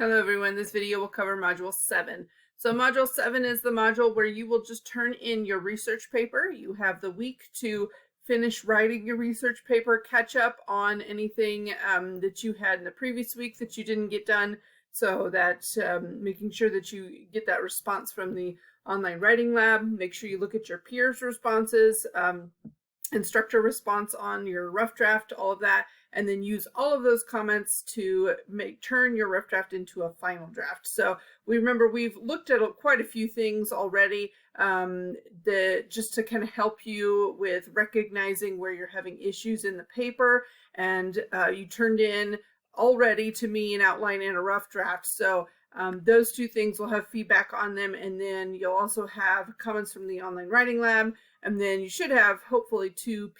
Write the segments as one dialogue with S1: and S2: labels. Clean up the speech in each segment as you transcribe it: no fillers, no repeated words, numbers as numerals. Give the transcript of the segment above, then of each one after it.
S1: Hello everyone, this video will cover Module 7. So Module 7 is the module where you will just turn in your research paper. You have the week to finish writing your research paper, catch up on anything that you had in the previous week that you didn't get done, so that making sure that you get that response from the online writing lab. Make sure you look at your peers' responses, instructor response on your rough draft, all of that, and then use all of those comments to turn your rough draft into a final draft. So we've looked at quite a few things already just to kind of help you with recognizing where you're having issues in the paper. And you turned in already to me an outline and a rough draft. So those two things will have feedback on them, and then you'll also have comments from the online writing lab, and then you should have hopefully two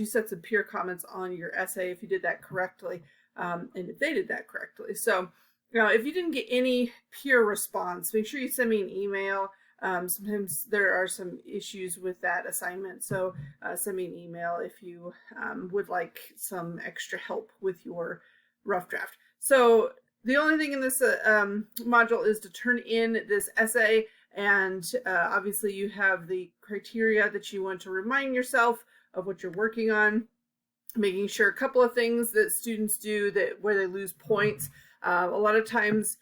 S1: sets of peer comments on your essay if you did that correctly, and if they did that correctly. So if you didn't get any peer response, make sure you send me an email. Sometimes there are some issues with that assignment, so send me an email if you would like some extra help with your rough draft. So the only thing in this module is to turn in this essay, and obviously you have the criteria that you want to remind yourself of what you're working on, making sure a couple of things that students do where they lose points. A lot of times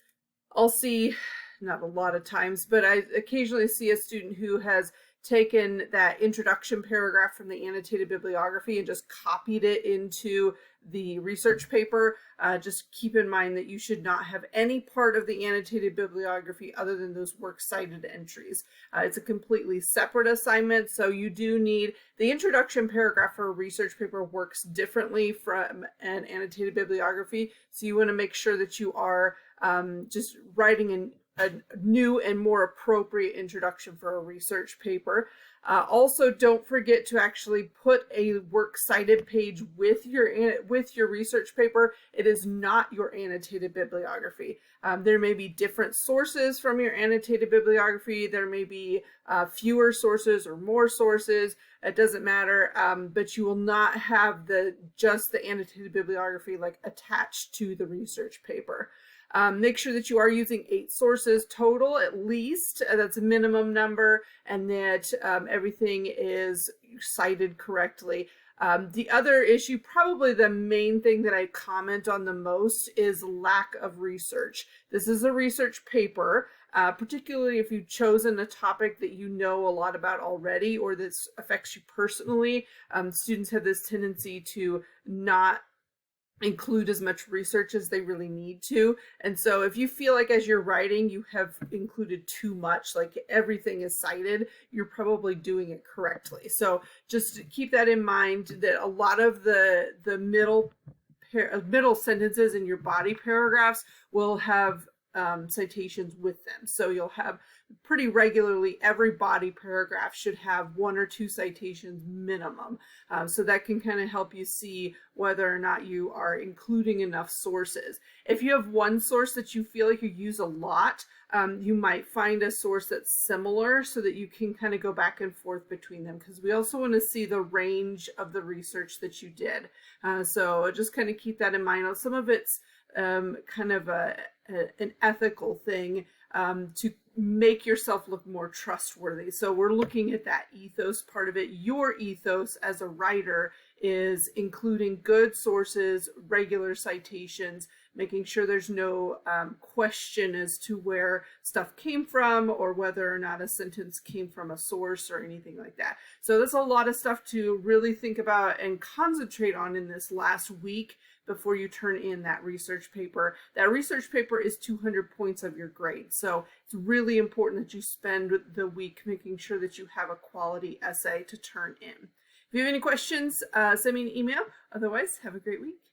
S1: I'll see, not a lot of times, but I occasionally see a student who has taken that introduction paragraph from the annotated bibliography and just copied it into the research paper. Just keep in mind that you should not have any part of the annotated bibliography other than those works cited entries. It's a completely separate assignment, so you do need the introduction paragraph for a research paper works differently from an annotated bibliography, so you want to make sure that you are just writing a new and more appropriate introduction for a research paper. Also, don't forget to actually put a works cited page with your research paper. It is not your annotated bibliography. There may be different sources from your annotated bibliography. There may be fewer sources or more sources. It doesn't matter, but you will not have just the annotated bibliography like attached to the research paper. Make sure that you are using 8 sources total at least. That's a minimum number, and that everything is cited correctly. The other issue, probably the main thing that I comment on the most, is lack of research. This is a research paper, particularly if you've chosen a topic that you know a lot about already or that affects you personally. Students have this tendency to not include as much research as they really need to, and so if you feel like as you're writing you have included too much, like everything is cited, you're probably doing it correctly. So just keep that in mind, that a lot of the middle sentences in your body paragraphs will have citations with them. So you'll have pretty regularly, every body paragraph should have 1 or 2 citations minimum. So that can kind of help you see whether or not you are including enough sources. If you have one source that you feel like you use a lot, you might find a source that's similar so that you can kind of go back and forth between them, because we also want to see the range of the research that you did. So just kind of keep that in mind. Some of it's kind of an ethical thing to make yourself look more trustworthy. So we're looking at that ethos part of it. Your ethos as a writer is including good sources, regular citations, making sure there's no question as to where stuff came from or whether or not a sentence came from a source or anything like that. So that's a lot of stuff to really think about and concentrate on in this last week before you turn in that research paper. That research paper is 200 points of your grade. So it's really important that you spend the week making sure that you have a quality essay to turn in. If you have any questions, send me an email. Otherwise, have a great week.